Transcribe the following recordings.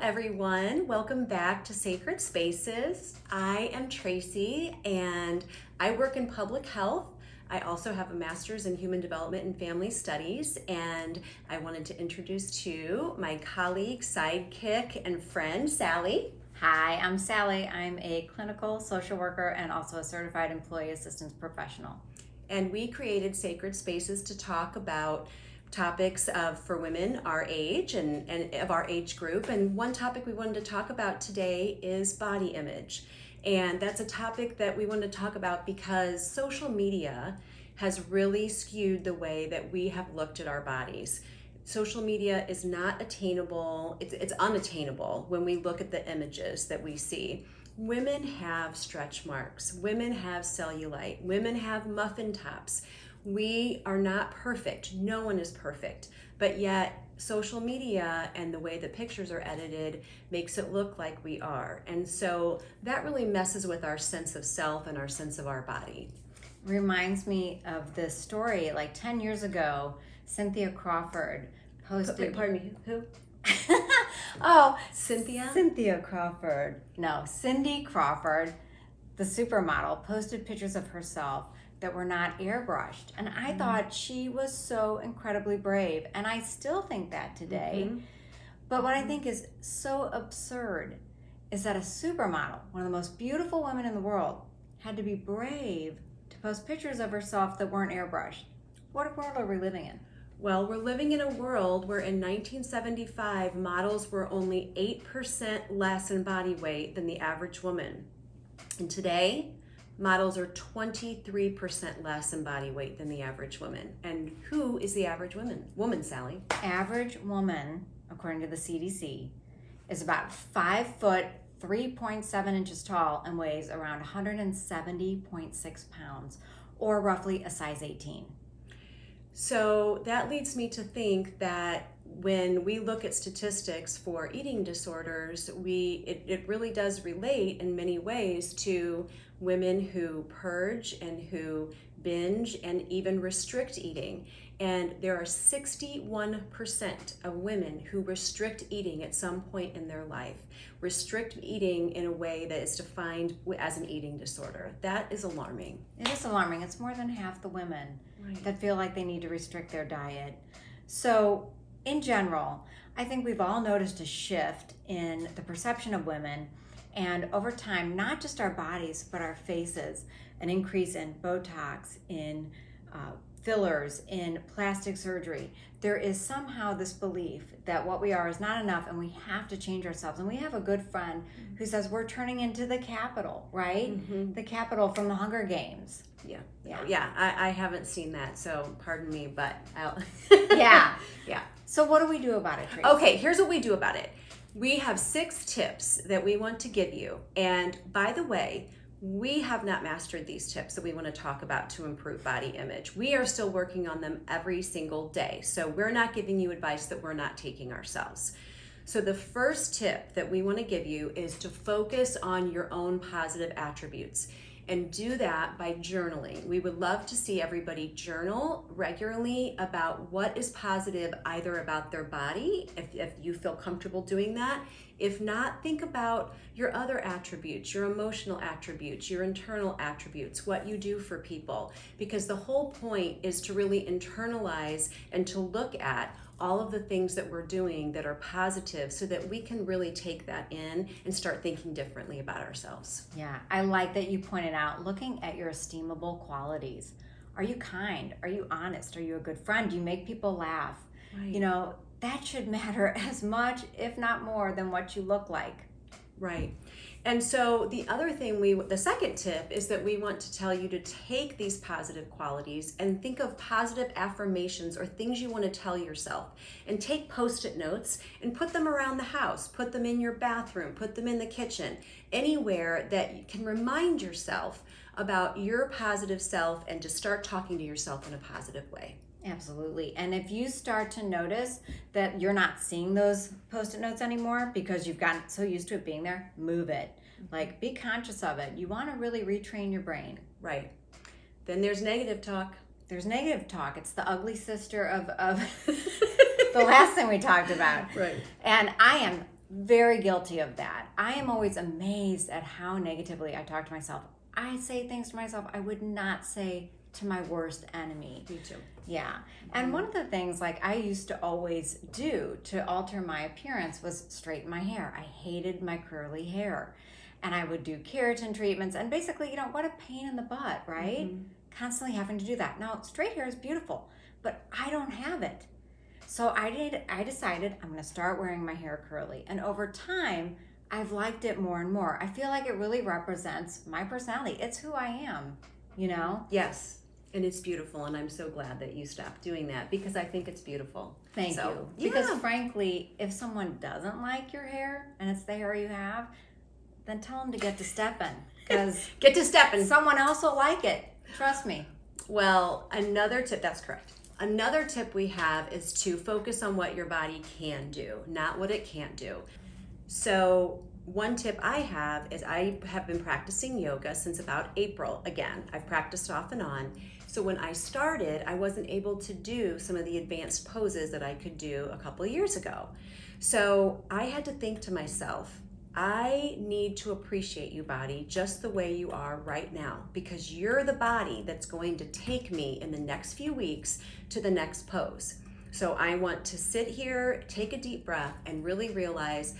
everyone. Welcome back to Sacred Spaces. I am Tracy and I work in public health. I also have a master's in human development and family studies, and I wanted to introduce to you my colleague, sidekick, and friend, Sally. Hi, I'm Sally. I'm a clinical social worker and also a certified employee assistance professional. And we created Sacred Spaces to talk about topics for women our age and of our age group. And one topic we wanted to talk about today is body image. And that's a topic that we wanted to talk about because social media has really skewed the way that we have looked at our bodies. Social media is not attainable, it's unattainable when we look at the images that we see. Women have stretch marks, women have cellulite, women have muffin tops. We are not perfect. No one is perfect. But yet, social media and the way that pictures are edited makes it look like we are. And so that really messes with our sense of self and our sense of our body. Reminds me of this story like 10 years ago. Cynthia Crawford posted. Pardon me, who? Oh, Cynthia? Cynthia Crawford. No, Cindy Crawford, the supermodel, posted pictures of herself that were not airbrushed. And I thought she was so incredibly brave. And I still think that today. But what I think is so absurd is that a supermodel, one of the most beautiful women in the world, had to be brave to post pictures of herself that weren't airbrushed. What world are we living in? Well, we're living in a world where in 1975, models were only 8% less in body weight than the average woman. And today, models are 23% less in body weight than the average woman. And who is the average woman, Sally? Average woman, according to the CDC, is about 5 foot, 3.7 inches tall and weighs around 170.6 pounds, or roughly a size 18. So that leads me to think that when we look at statistics for eating disorders, it really does relate in many ways to women who purge and who binge and even restrict eating. And there are 61% of women who restrict eating at some point in their life. Restrict eating in a way that is defined as an eating disorder. That is alarming. It is alarming. It's more than half the women Right. that feel like they need to restrict their diet. So in general, I think we've all noticed a shift in the perception of women, and over time, not just our bodies, but our faces, an increase in Botox, in fillers, in plastic surgery. There is somehow this belief that what we are is not enough and we have to change ourselves. And we have a good friend who says we're turning into the Capitol, right? Mm-hmm. The Capitol from the Hunger Games. Yeah. I haven't seen that, so pardon me, but I'll. Yeah. Yeah. So what do we do about it, Tracy? Okay, here's what we do about it. We have 6 tips that we want to give you. And by the way, we have not mastered these tips that we want to talk about to improve body image. We are still working on them every single day. So we're not giving you advice that we're not taking ourselves. So the first tip that we want to give you is to focus on your own positive attributes. And do that by journaling. We would love to see everybody journal regularly about what is positive either about their body, if you feel comfortable doing that. If not, think about your other attributes, your emotional attributes, your internal attributes, what you do for people. Because the whole point is to really internalize and to look at all of the things that we're doing that are positive so that we can really take that in and start thinking differently about ourselves. Yeah, I like that you pointed out looking at your esteemable qualities. Are you kind? Are you honest? Are you a good friend? Do you make people laugh? Right. You know, that should matter as much, if not more, than what you look like. Right. And so the other thing the second tip is that we want to tell you to take these positive qualities and think of positive affirmations or things you want to tell yourself, and take Post-it notes and put them around the house, put them in your bathroom, put them in the kitchen, anywhere that you can remind yourself about your positive self and to start talking to yourself in a positive way. Absolutely. And if you start to notice that you're not seeing those Post-it notes anymore because you've gotten so used to it being there, move it. Like, be conscious of it. You want to really retrain your brain. Right. Then there's negative talk. There's negative talk. It's the ugly sister of the last thing we talked about. Right. And I am very guilty of that. I am always amazed at how negatively I talk to myself. I say things to myself I would not say to my worst enemy. Me too. Yeah. And one of the things like I used to always do to alter my appearance was straighten my hair. I hated my curly hair. And I would do keratin treatments and basically, what a pain in the butt, right? Constantly having to do that. Now, straight hair is beautiful, but I don't have it. So I decided I'm going to start wearing my hair curly. And over time, I've liked it more and more. I feel like it really represents my personality. It's who I am, Yes, and it's beautiful, and I'm so glad that you stopped doing that because I think it's beautiful. Thank you. Because frankly, if someone doesn't like your hair and it's the hair you have, then tell them to get to stepping. Because get to stepping. Someone else will like it. Trust me. Well, another tip, that's correct. Another tip we have is to focus on what your body can do, not what it can't do. So one tip I have is I have been practicing yoga since about April. Again, I've practiced off and on. So when I started, I wasn't able to do some of the advanced poses that I could do a couple of years ago. So I had to think to myself, I need to appreciate you, body, just the way you are right now, because you're the body that's going to take me in the next few weeks to the next pose. So I want to sit here, take a deep breath, and really realize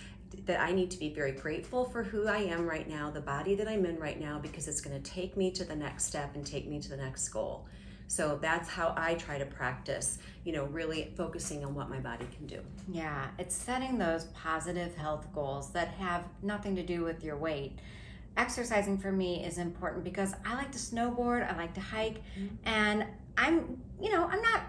that I need to be very grateful for who I am right now, the body that I'm in right now, because it's going to take me to the next step and take me to the next goal. So that's how I try to practice, really focusing on what my body can do. Yeah, it's setting those positive health goals that have nothing to do with your weight. Exercising for me is important because I like to snowboard, I like to hike, and I'm not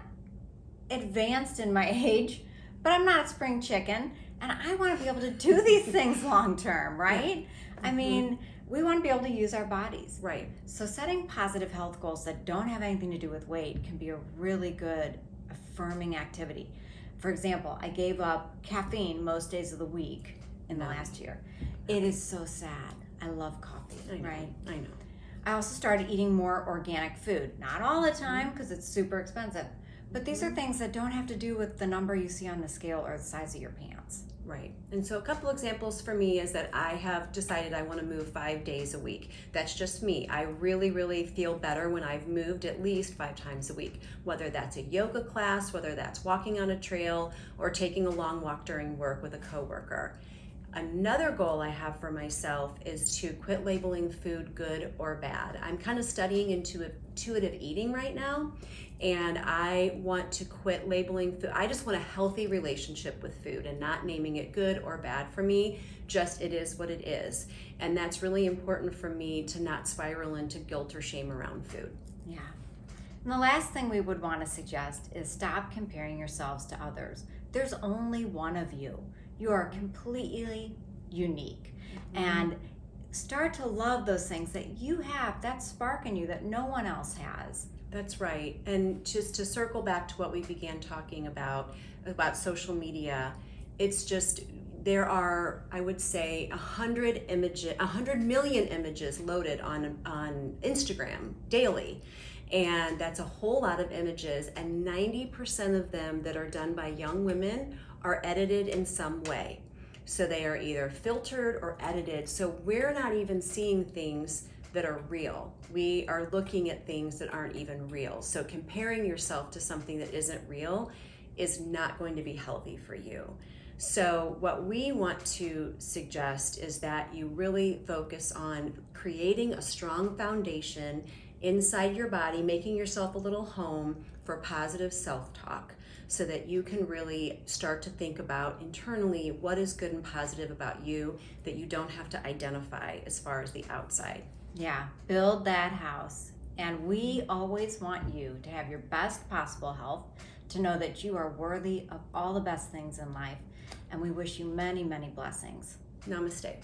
advanced in my age, but I'm not a spring chicken, and I want to be able to do these things long term, right? Yeah. I mean, we want to be able to use our bodies. Right. So setting positive health goals that don't have anything to do with weight can be a really good affirming activity. For example, I gave up caffeine most days of the week in the last year. It is so sad. I love coffee, right? I know. I also started eating more organic food. Not all the time because it's super expensive. But these are things that don't have to do with the number you see on the scale or the size of your pants. Right. And so a couple examples for me is that I have decided I want to move 5 days a week. That's just me. I really, really feel better when I've moved at least 5 times a week, whether that's a yoga class, whether that's walking on a trail, or taking a long walk during work with a coworker. Another goal I have for myself is to quit labeling food good or bad. I'm kind of studying intuitive eating right now, and I want to quit labeling food. I just want a healthy relationship with food and not naming it good or bad for me, just it is what it is. And that's really important for me to not spiral into guilt or shame around food. Yeah. And the last thing we would want to suggest is stop comparing yourselves to others. There's only one of you. You are completely unique. And start to love those things that you have, that spark in you that no one else has. That's right. And just to circle back to what we began talking about social media, it's just, there are, I would say, 100 million images loaded on Instagram daily. And that's a whole lot of images, and 90% of them that are done by young women are edited in some way. So they are either filtered or edited. So we're not even seeing things that are real. We are looking at things that aren't even real. So comparing yourself to something that isn't real is not going to be healthy for you. So what we want to suggest is that you really focus on creating a strong foundation inside your body, making yourself a little home for positive self-talk, so that you can really start to think about internally what is good and positive about you that you don't have to identify as far as the outside. Yeah, build that house. And we always want you to have your best possible health, to know that you are worthy of all the best things in life. And we wish you many, many blessings. Namaste.